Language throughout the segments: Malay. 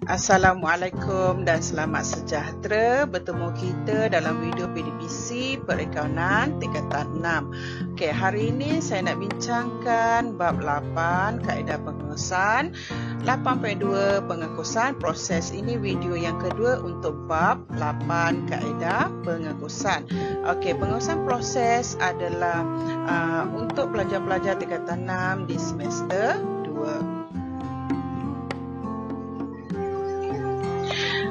Assalamualaikum dan selamat sejahtera. Bertemu kita dalam video PDPC Perakaunan tingkatan 6. Okey, hari ini saya nak bincangkan bab 8 kaedah pengurusan, 8.2 pengurusan proses. Ini video yang kedua untuk bab 8 kaedah pengurusan. Okey, pengurusan proses adalah untuk pelajar-pelajar tingkatan 6 di semester 2.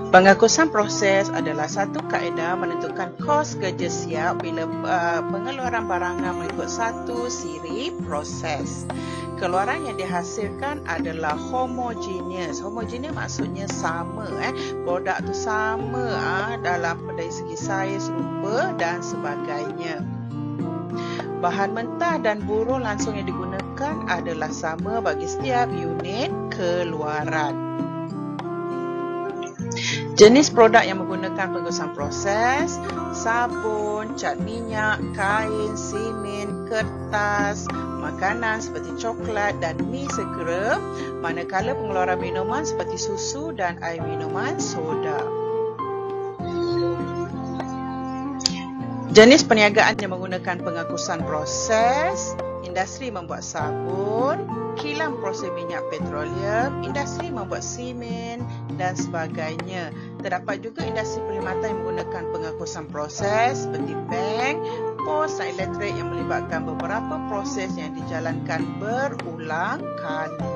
Pengurusan proses adalah satu kaedah menentukan kos kerja siap bila pengeluaran barangan mengikut satu siri proses. Keluaran yang dihasilkan adalah homogeneous. Homogeneous maksudnya sama, produk tu sama dalam dari segi saiz, rupa dan sebagainya. Bahan mentah dan buruh langsung yang digunakan adalah sama bagi setiap unit keluaran. Jenis produk yang menggunakan pengurusan proses: sabun, cat minyak, kain, simen, kertas, makanan seperti coklat dan mi segera, manakala pengeluaran minuman seperti susu dan air minuman soda. Jenis perniagaan yang menggunakan pengurusan proses: industri membuat sabun, kilang proses minyak petroleum, industri membuat simen dan sebagainya. Terdapat juga industri perkhidmatan yang menggunakan pengurusan proses seperti bank, pos dan elektrik yang melibatkan beberapa proses yang dijalankan berulang kali.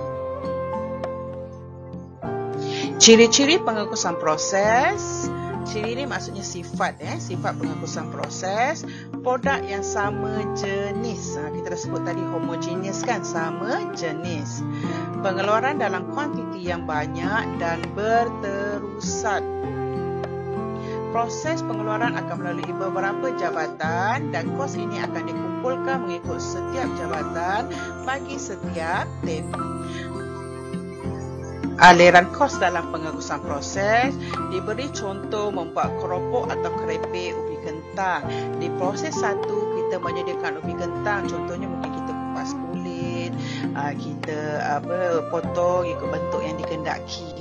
Ciri-ciri pengurusan proses. Ciri ini maksudnya sifat, sifat pengurusan proses. Produk yang sama jenis. Kita dah sebut tadi homogeneous kan, sama jenis. Pengeluaran dalam kuantiti yang banyak dan berterusan. Proses pengeluaran akan melalui beberapa jabatan dan kos ini akan dikumpulkan mengikut setiap jabatan bagi setiap tema. Aliran kos dalam pengurusan proses diberi contoh membuat keropok atau kerepek ubi kentang. Di proses 1 kita menyediakan ubi kentang, contohnya mungkin kita kupas kulit, kita potong ikut bentuk yang dikehendaki.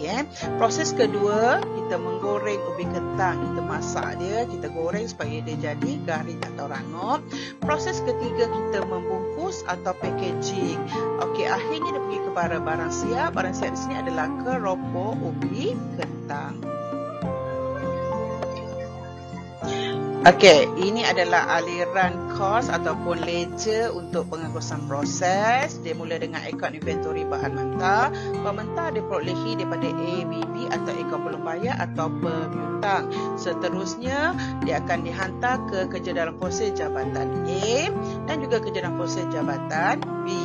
Proses kedua kita menggoreng ubi kentang, kita masak dia, kita goreng supaya dia jadi garing atau rangup. Proses ketiga kita membungkus atau packaging. Okey, akhirnya dia pergi kepada barang siap. Barang siap di sini adalah keropok ubi kentang. Okey, ini adalah aliran kos ataupun ledger untuk pengurusan proses. Dia mula dengan akaun inventory bahan mentah. Bahan mentah diperolehi daripada A, B, B atau akaun belum bayar atau piutang. Seterusnya, dia akan dihantar ke kerja dalam proses jabatan A dan juga kerja dalam proses jabatan B.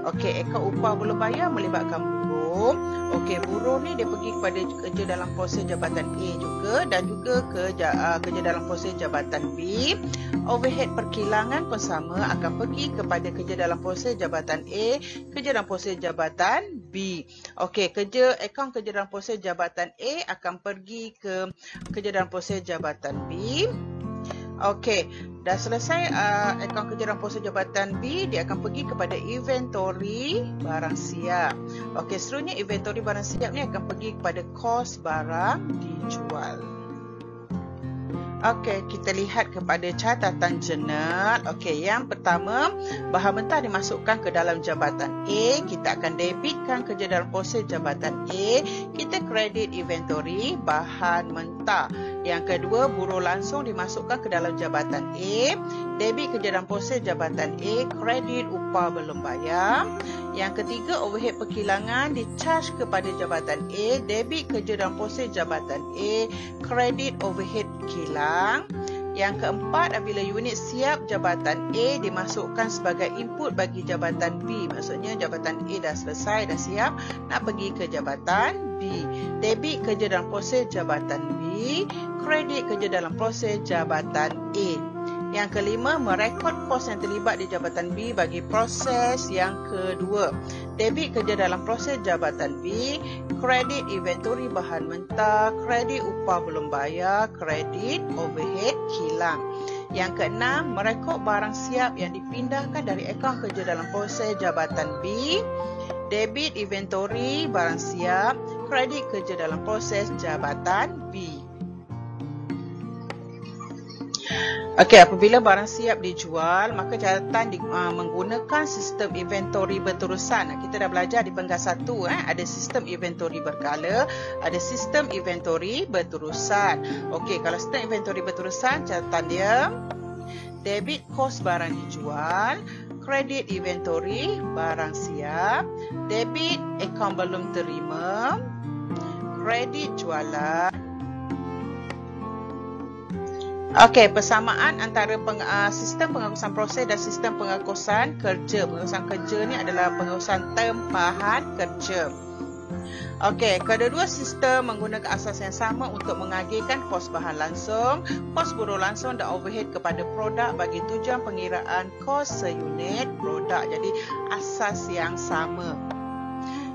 Okey, akaun upah belum bayar melibatkan buruh. Okey, buruh ni dia pergi kepada kerja dalam proses jabatan A juga dan juga kerja dalam proses jabatan B. Overhead perkilangan pun sama, akan pergi kepada kerja dalam proses jabatan A, kerja dalam proses jabatan B. Okey, akaun kerja dalam proses jabatan A akan pergi ke kerja dalam proses jabatan B. Okey, dah selesai akaun kerja dalam proses jabatan B, dia akan pergi kepada inventory barang siap. Okey, seterusnya inventory barang siap ni akan pergi kepada kos barang dijual. Okey, kita lihat kepada catatan jurnal. Okey, yang pertama, bahan mentah dimasukkan ke dalam jabatan A. Kita akan debitkan kerja dalam proses jabatan A. Kita kredit inventory bahan mentah. Yang kedua, buruh langsung dimasukkan ke dalam jabatan A. Debit kerja dalam proses jabatan A, kredit upah belum bayar. Yang ketiga, overhead perkilangan di-charge kepada jabatan A. Debit kerja dalam proses jabatan A, kredit overhead kilang. Yang keempat, apabila unit siap jabatan A dimasukkan sebagai input bagi jabatan B. Maksudnya jabatan A dah selesai, dah siap nak pergi ke jabatan B. Debit kerja dalam proses jabatan B, kredit kerja dalam proses jabatan A. Yang kelima, merekod kos yang terlibat di jabatan B bagi proses yang kedua. Debit kerja dalam proses jabatan B, kredit inventory bahan mentah, kredit upah belum bayar, kredit overhead kilang. Yang keenam, merekod barang siap yang dipindahkan dari akaun kerja dalam proses jabatan B, debit inventory barang siap, kredit kerja dalam proses jabatan B. Okey, apabila barang siap dijual, maka catatan menggunakan sistem inventory berterusan. Kita dah belajar di penggal 1, ada sistem inventory berkala, ada sistem inventory berterusan. Okey, kalau sistem inventory berterusan, catatan dia debit kos barang dijual, kredit inventory barang siap, debit akaun belum terima, kredit jualan. Okey, persamaan antara sistem penghapusan proses dan sistem penghapusan kerja. Penghapusan kerja ni adalah penghapusan tempahan kerja. Okey, kedua-dua sistem menggunakan asas yang sama untuk mengagihkan kos bahan langsung, kos buruh langsung dan overhead kepada produk bagi tujuan pengiraan kos seunit produk. Jadi, asas yang sama.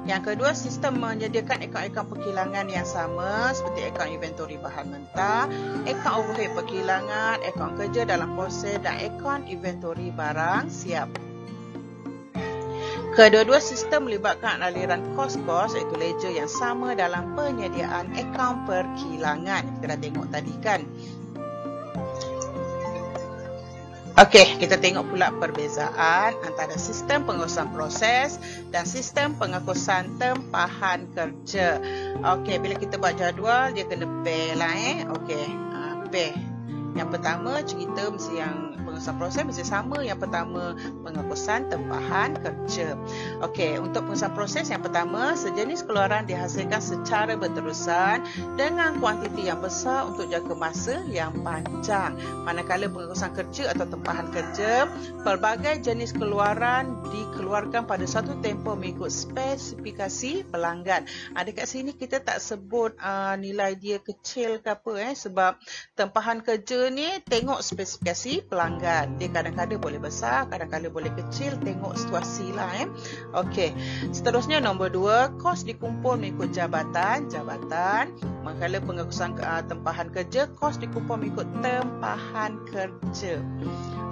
Yang kedua, sistem menyediakan akaun-akaun perkilangan yang sama seperti akaun inventory bahan mentah, akaun overhead perkilangan, akaun kerja dalam proses dan akaun inventory barang siap. Kedua-dua sistem melibatkan aliran kos-kos iaitu ledger yang sama dalam penyediaan akaun perkilangan. Kita dah tengok tadi kan. Okey, kita tengok pula perbezaan antara sistem penghapusan proses dan sistem penghapusan tempahan kerja. Okey, bila kita buat jadual, dia kena pair lah Okey, pair. Yang pertama, cerita mesti yang penghapusan proses mesti sama. Yang pertama, penghapusan tempahan kerja. Okey, untuk penghapusan proses yang pertama, sejenis keluaran dihasilkan secara berterusan dengan kuantiti yang besar untuk jangka masa yang panjang. Manakala penghapusan kerja atau tempahan kerja, pelbagai jenis keluaran dikeluarkan pada satu tempoh mengikut spesifikasi pelanggan. Dekat sini kita tak sebut nilai dia kecil ke apa sebab tempahan kerja ni tengok spesifikasi pelanggan. Dia kadang-kadang boleh besar, kadang-kadang boleh kecil, tengok situasi lah Okey. Seterusnya nombor 2, kos dikumpul mengikut jabatan. Manakala penghapusan tempahan kerja, kos dikumpul mengikut tempahan kerja.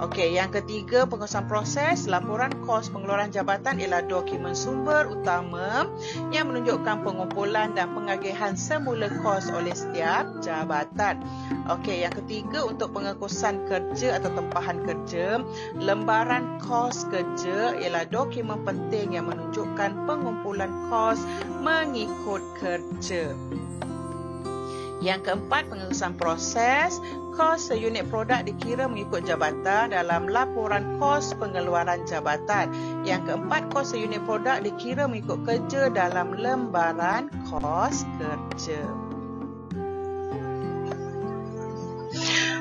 Okey, yang ketiga, penghapusan proses, laporan kos pengeluaran jabatan ialah dokumen sumber utama yang menunjukkan pengumpulan dan pengagihan semula kos oleh setiap jabatan. Okey, yang ketiga, untuk penghapusan kerja atau tempahan kerja, lembaran kos kerja ialah dokumen penting yang menunjukkan pengumpulan kos mengikut kerja. Yang keempat, penghapusan proses, kos seunit produk dikira mengikut jabatan dalam laporan kos pengeluaran jabatan. Yang keempat, kos seunit produk dikira mengikut kerja dalam lembaran kos kerja.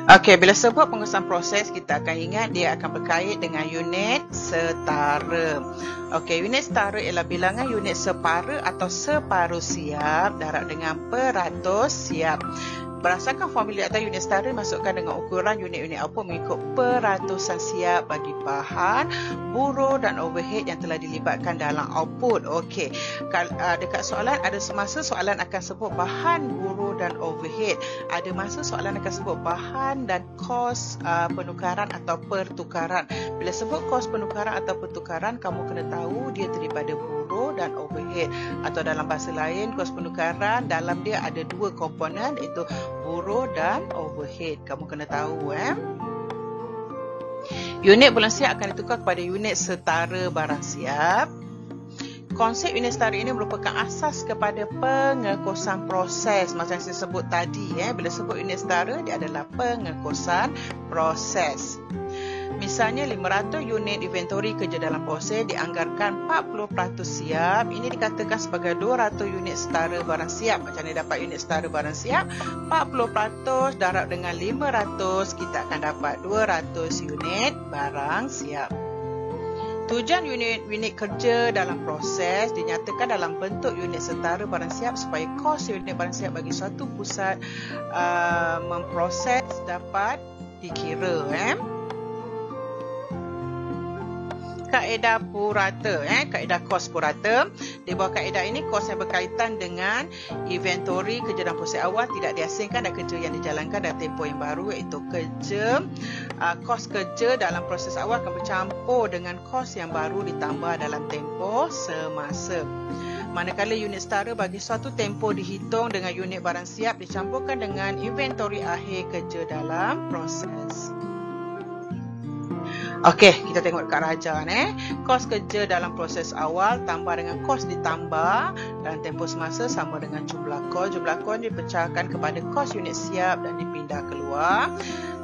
Okey, bila sebut penghapusan proses, kita akan ingat dia akan berkait dengan unit setara. Okey, unit setara ialah bilangan unit separa atau separuh siap darab dengan peratus siap. Berdasarkan formula atas, unit setara masukkan dengan ukuran unit-unit output mengikut peratusan siap bagi bahan, buruh dan overhead yang telah dilibatkan dalam output. Okey, dekat soalan ada semasa soalan akan sebut bahan, buruh dan overhead. Ada masa soalan akan sebut bahan dan kos penukaran atau pertukaran. Bila sebut kos penukaran atau pertukaran, kamu kena tahu dia daripada buruh dan overhead. Atau dalam bahasa lain, kos penukaran dalam dia ada dua komponen iaitu buruh dan overhead. Kamu kena tahu Unit bulan siap akan ditukar kepada unit setara barang siap. Konsep unit setara ini merupakan asas kepada pengekusan proses. Macam saya sebut tadi, bila sebut unit setara, dia adalah pengekusan proses. Misalnya 500 unit inventory kerja dalam proses dianggarkan 40% siap. Ini dikatakan sebagai 200 unit setara barang siap. Macam mana dapat unit setara barang siap? 40% darab dengan 500, kita akan dapat 200 unit barang siap. Tujuan unit kerja dalam proses dinyatakan dalam bentuk unit setara barang siap supaya kos unit barang siap bagi suatu pusat memproses dapat dikira. Kaedah purata, kaedah kos purata. Di bawah kaedah ini, kos yang berkaitan dengan inventory kerja dalam proses awal tidak diasingkan dan kerja yang dijalankan dalam tempoh yang baru iaitu kos kerja dalam proses awal akan bercampur dengan kos yang baru ditambah dalam tempoh semasa. Manakala unit setara bagi suatu tempoh dihitung dengan unit barang siap dicampurkan dengan inventory akhir kerja dalam proses. Okey, kita tengok dekat rajah kos kerja dalam proses awal tambah dengan kos ditambah dalam tempoh semasa sama dengan jumlah kos. Jumlah kos dipecahkan kepada kos unit siap dan dipindah keluar,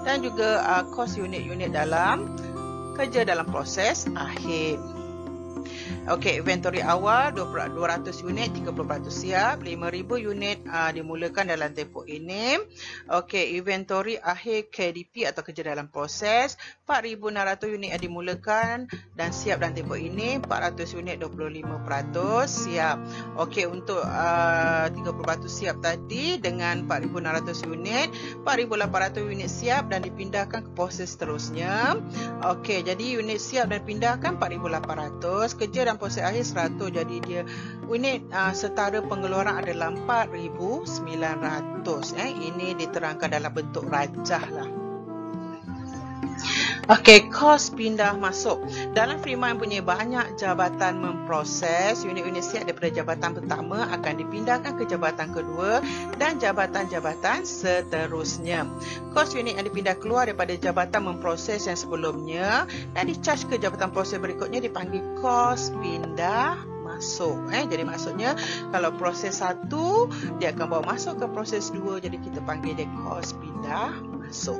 dan juga kos unit-unit dalam kerja dalam proses akhir. Okey, inventory awal 200 unit 30% siap, 5,000 unit dimulakan dalam tempoh ini. Okey, inventory akhir KDP atau kerja dalam proses 4,600 unit yang dimulakan dan siap dalam tempoh ini, 400 unit 25% siap. Okey, untuk 30% siap tadi dengan 4,600 unit, 4,800 unit siap dan dipindahkan ke proses seterusnya. Okey, jadi unit siap dan dipindahkan 4,800, kerja dan proses akhir 100, jadi dia unit setara pengeluaran adalah 4,900. Ini diterangkan dalam bentuk rajah lah. Okey, kos pindah masuk. Dalam firma yang punya banyak jabatan memproses, unit-unit siap daripada jabatan pertama akan dipindahkan ke jabatan kedua dan jabatan-jabatan seterusnya. Kos unit yang dipindah keluar daripada jabatan memproses yang sebelumnya dan di-charge ke jabatan proses berikutnya dipanggil kos pindah masuk. Jadi maksudnya kalau proses 1 dia akan bawa masuk ke proses 2, jadi kita panggil dia kos pindah masuk.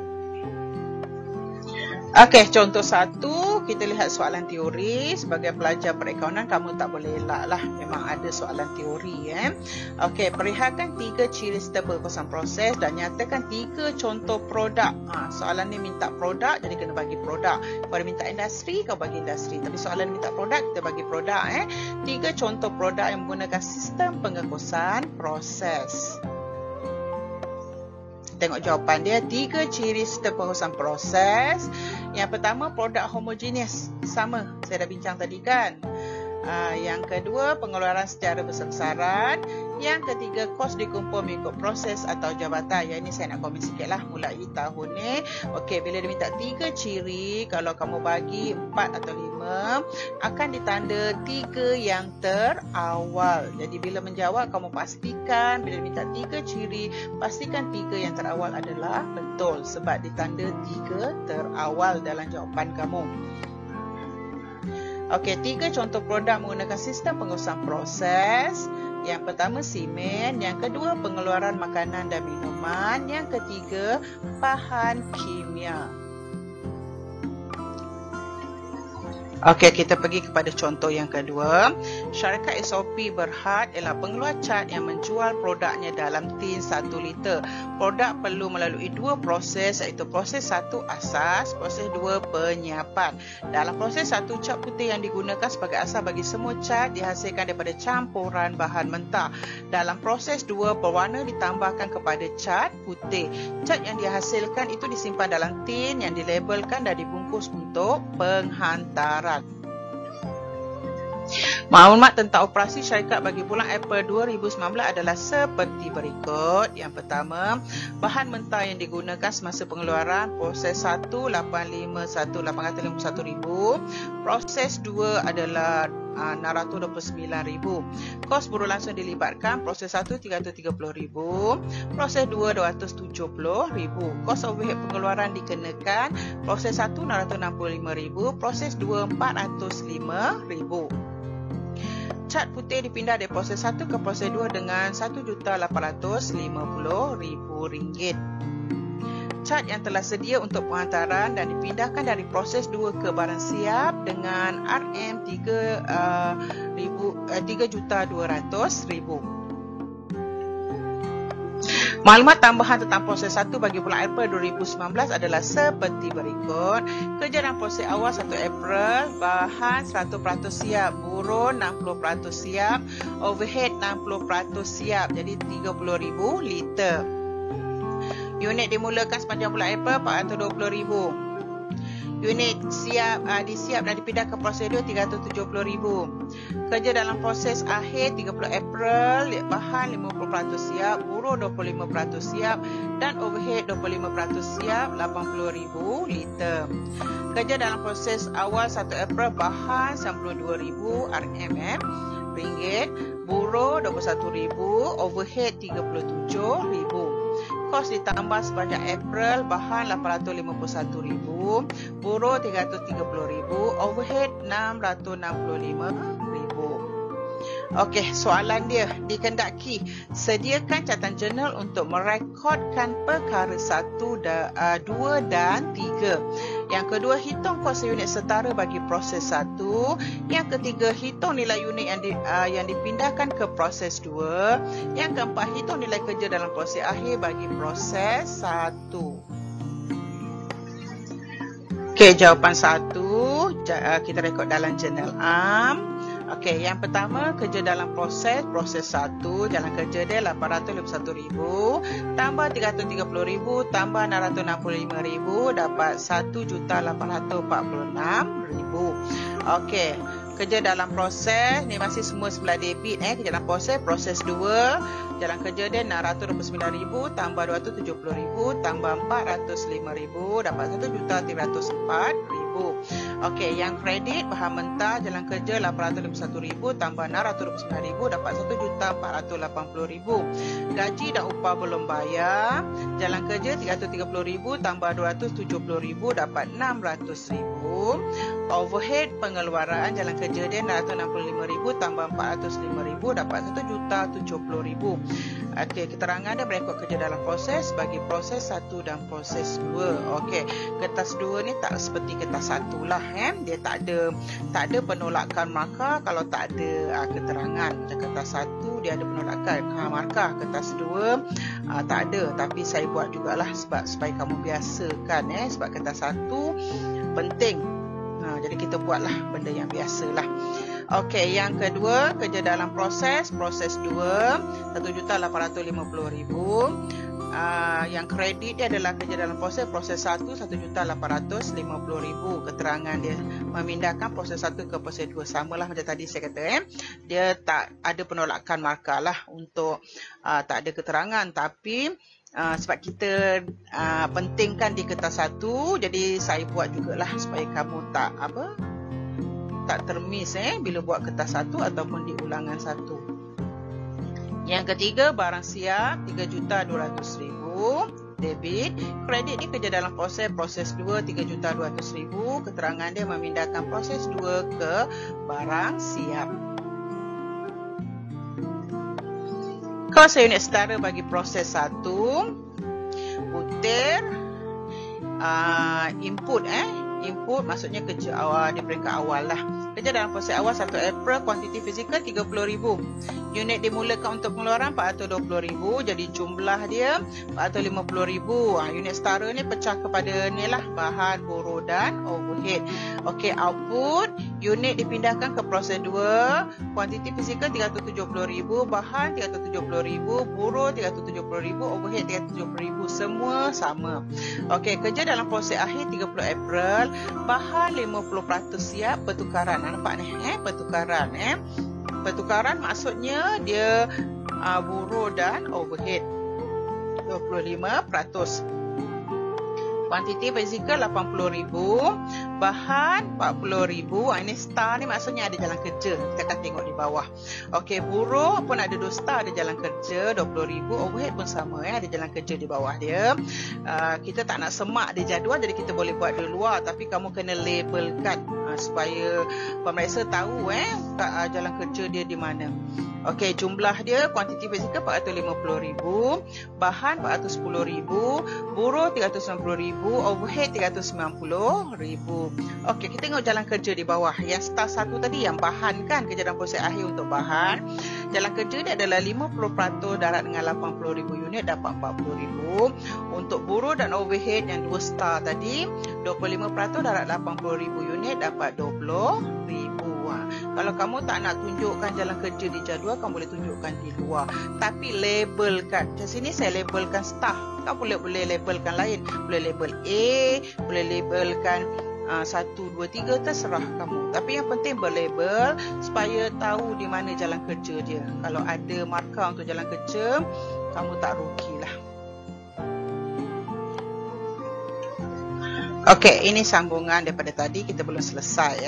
Okey, contoh 1, kita lihat soalan teori. Sebagai pelajar perakaunan, kamu tak boleh elak lah, memang ada soalan teori. Okey, perihalkan 3 ciri serta perkosaan proses dan nyatakan 3 contoh produk. Soalan ni minta produk, jadi kena bagi produk. Kalau minta industri, kau bagi industri. Tapi soalan minta produk, kita bagi produk. 3 contoh produk yang menggunakan sistem pengekosan proses. Tengok jawapan dia, 3 ciri sistem pengekosan proses. Yang pertama, produk homogeneous. Sama, saya dah bincang tadi kan. Yang kedua, pengeluaran secara besar-besaran. Yang ketiga, kos dikumpul mengikut proses atau jabatan. Yang ini saya nak komen sikit lah mulai tahun ni. Okey, bila dia minta 3 ciri, kalau kamu bagi 4 atau 5, akan ditanda 3 yang terawal. Jadi bila menjawab, kamu pastikan bila dia minta 3 ciri, pastikan 3 yang terawal adalah betul sebab ditanda 3 terawal dalam jawapan kamu. Okey, 3 contoh produk menggunakan sistem pengurusan proses. Yang pertama, simen. Yang kedua, pengeluaran makanan dan minuman. Yang ketiga, bahan kimia. Okey, kita pergi kepada contoh yang kedua. Syarikat SOP Berhad ialah pengeluar cat yang menjual produknya dalam tin 1 liter. Produk perlu melalui 2 proses, iaitu proses 1 asas, proses 2 penyiapan. Dalam proses 1, cat putih yang digunakan sebagai asas bagi semua cat dihasilkan daripada campuran bahan mentah. Dalam proses 2, berwarna ditambahkan kepada cat putih. Cat yang dihasilkan itu disimpan dalam tin yang dilabelkan dan dibungkus untuk penghantaran. Maklumat tentang operasi syarikat bagi bulan April 2019 adalah seperti berikut. Yang pertama, bahan mentah yang digunakan semasa pengeluaran proses 1 851,851,000, proses 2 adalah 629,000. Kos buruh langsung dilibatkan proses 1 330,000, proses 2 270,000. Kos overhead pengeluaran dikenakan proses 1 665,000, proses 2 405,000. Cat putih dipindah dari proses 1 ke proses 2 dengan RM1,850,000. Cat yang telah sedia untuk penghantaran dan dipindahkan dari proses 2 ke barang siap dengan RM3,200,000. Maklumat tambahan tentang proses 1 bagi bulan April 2019 adalah seperti berikut. Kerja dalam proses awal 1 April, bahan 100% siap, buruh 60% siap, overhead 60% siap, jadi 30,000 liter. Unit dimulakan sepanjang bulan April 420,000. Unit siap disiap dan dipindah ke proses 2 370,000. Kerja dalam proses akhir 30 April, bahan 50% siap, buruh 25% siap dan overhead 25% siap, 80,000 liter. Kerja dalam proses awal 1 April, bahan 92,000 ringgit, Buruh RM21,000, overhead RM37,000. Kos ditambah sepanjang April, bahan RM851,000, buruh RM330,000, overhead RM665,000. Okey, soalan dia, dikendaki sediakan catatan jurnal untuk merekodkan perkara 1, 2 dan 3. Yang kedua, hitung kos unit setara bagi proses 1. Yang ketiga, hitung nilai unit yang dipindahkan ke proses 2. Yang keempat, hitung nilai kerja dalam proses akhir bagi proses 1. Okey, jawapan 1 kita rekod dalam jurnal am. Okey, yang pertama, kerja dalam proses 1, jalan kerja dia RM851,000 tambah RM330,000 tambah RM665,000 dapat RM1,846,000. Okey, kerja dalam proses ni masih semua sebelah debit kerja dalam proses 2, jalan kerja dia RM629,000 tambah RM270,000 tambah RM405,000 dapat RM1,304,000. Okey, yang kredit bahan mentah jalan kerja RM851,000 tambah RM629,000 dapat RM1,480,000. Gaji dan upah belum bayar, jalan kerja RM330,000 tambah RM270,000 dapat RM600,000. Overhead pengeluaran jalan kerja dia RM665,000 tambah RM405,000 dapat RM1,070,000. Okey, keterangan dia merekod kerja dalam proses bagi proses 1 dan proses 2. Okey, kertas 2 ni tak seperti kertas 1 lah dia tak ada penolakan markah kalau tak ada keterangan. Macam kertas 1 dia ada penolakan markah, kertas 2 tak ada, tapi saya buat jugalah supaya kamu biasakan sebab kertas 1 penting. Jadi kita buatlah benda yang biasalah. Okey, yang kedua, kerja dalam proses 2 RM1,850,000. Yang kredit dia adalah kerja dalam proses 1 RM1,850,000. Keterangan dia memindahkan proses 1 ke proses 2 samalah macam tadi saya kata dia tak ada penolakan markah lah untuk tak ada keterangan, tapi sebab kita pentingkan di kertas 1, jadi saya buat jugalah supaya kamu tak termiss bila buat kertas 1 ataupun di ulangan 1. Yang ketiga, barang siap RM3,200,000 debit. Kredit ni kerja dalam proses 2 RM3,200,000. Keterangan dia memindahkan proses 2 ke barang siap. Kos unit setara bagi proses 1, butir input input maksudnya kerja awal di peringkat awal lah. Kerja dalam proses awal 1 April, kuantiti fizikal RM30,000. Unit dimulakan untuk pengeluaran RM420,000. Jadi jumlah dia RM450,000. Unit setara ni pecah kepada ni lah, bahan, buruh dan overhead. Okey, output unit dipindahkan ke proses 2. Kuantiti fizikal RM370,000, bahan RM370,000, buruh RM370,000, overhead RM370,000. Semua sama. Okey, kerja dalam proses akhir 30 April, bahan 50% siap pertukaran. Nampak ni pertukaran pertukaran maksudnya dia buruh dan overhead 25%. Kuantiti fizikal RM80,000, bahan RM40,000. Ini star ni maksudnya ada jalan kerja. Kita akan tengok di bawah. Okey, buruh pun ada 2 star, ada jalan kerja RM20,000. Overhead pun sama ada jalan kerja di bawah dia. Kita tak nak semak di jadual, jadi kita boleh buat di luar, tapi kamu kena labelkan supaya pemeriksa tahu jalan kerja dia di mana. Okey, jumlah dia kuantiti fizikal RM450,000, bahan RM410,000, buruh RM390,000, overhead RM390,000. Okey, kita tengok jalan kerja di bawah. Yang star 1 tadi yang bahan kan, kerja dalam proses akhir untuk bahan. Jalan kerja dia adalah 50% darab dengan 80,000 unit dapat RM40,000. Untuk buruh dan overhead yang 2 star tadi, 25% darab 80,000 unit dapat RM20,000. Kalau kamu tak nak tunjukkan jalan kerja di jadual, kamu boleh tunjukkan di luar. Tapi labelkan. Di sini saya labelkan star. Kamu boleh labelkan lain. Boleh label A, boleh labelkan 1, 2, 3, terserah kamu. Tapi yang penting berlabel supaya tahu di mana jalan kerja dia. Kalau ada markah untuk jalan kerja, kamu tak rugilah. Okey, ini sambungan daripada tadi, kita belum selesai.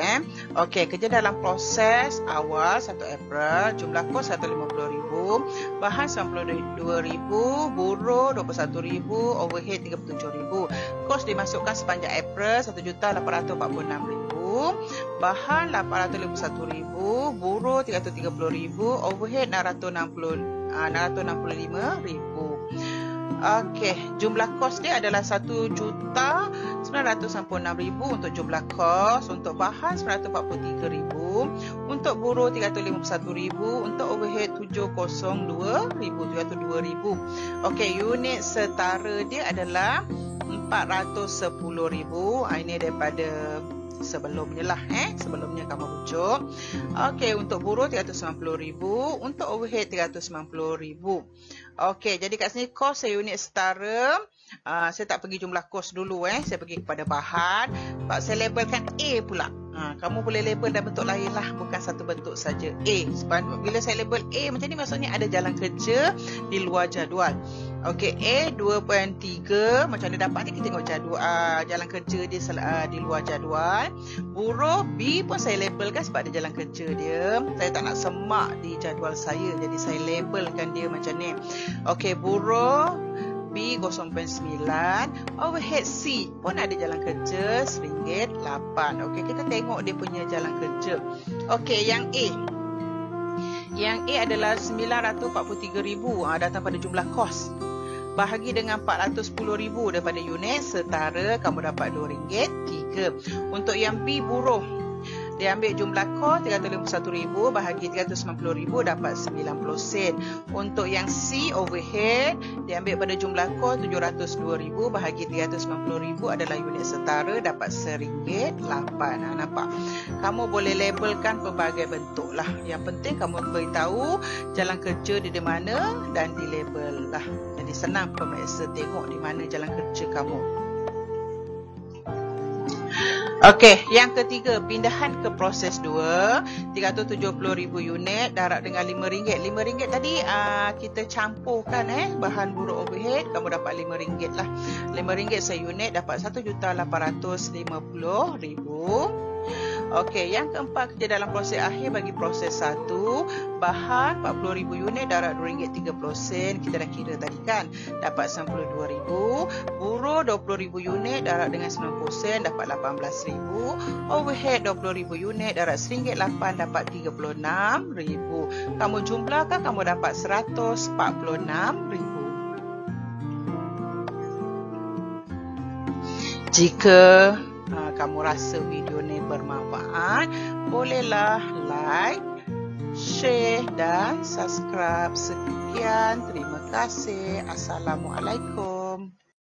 Okey, kerja dalam proses awal 1 April, jumlah kos 150,000, bahan 92,000, buruh 21,000, overhead 37,000. Kos dimasukkan sepanjang April 1,846,000, bahan 851,000, buruh 330,000, overhead 665,000. Okey, jumlah kos dia adalah 1,996,000 untuk jumlah kos, untuk bahan 943,000, untuk buruh 351,000, untuk overhead 702,000. Okey, unit setara dia adalah 410,000. Ini daripada sebelumnya lah, sebelumnya kamu rujuk. Okey, untuk buruh 390,000, untuk overhead 390,000. Okey, jadi kat sini kos saya unit setara. Saya tak pergi jumlah kos dulu, saya pergi kepada bahan. Saya labelkan A pula. Kamu boleh label dalam bentuk lain lah, bukan satu bentuk saja A. Sebab bila saya label A macam ni, maksudnya ada jalan kerja di luar jadual. Okey, A 2.3 macam mana dapat ni, kita tengok jadual, jalan kerja dia di luar jadual. Buruh B pun saya labelkan sebab ada jalan kerja dia. Saya tak nak semak di jadual saya, jadi saya labelkan dia macam ni. Okey, buruh B 0.9, overhead C pun ada jalan kerja RM1.8. Okey, kita tengok dia punya jalan kerja. Okey, yang A. Yang A adalah 943,000, datang pada jumlah kos. Bahagi dengan 410,000 daripada unit setara, kamu dapat RM2.3. Untuk yang B, buruh, dia ambil jumlah kos 351,000 bahagi 390,000 dapat 90 sen. Untuk yang C, overhead, dia ambil pada jumlah kos 702,000 bahagi 390,000 adalah unit setara, dapat RM1.8. Nampak? Kamu boleh labelkan pelbagai bentuk lah. Yang penting kamu beritahu jalan kerja di mana dan di label lah. Jadi senang pemeriksa tengok di mana jalan kerja kamu. Okey, yang ketiga, pindahan ke proses 2, 370,000 unit darab dengan RM5. RM5 tadi kita campurkan bahan buruh overhead, kamu dapat RM5 lah. RM5 seunit dapat 1,850,000. Okey, yang keempat, kerja dalam proses akhir bagi proses 1, bahan 40,000 unit darab RM2.30. Kita dah kira tadi kan, dapat 92,000. Buruh 20,000 unit darab dengan 90 sen dapat 18,000. Overhead 20,000 unit darab RM1.8 dapat 36,000. Kamu jumlahkan, kamu dapat 146,000. Jika kamu rasa video ni bermanfaat, bolehlah like, share dan subscribe. Sekian, terima kasih. Assalamualaikum.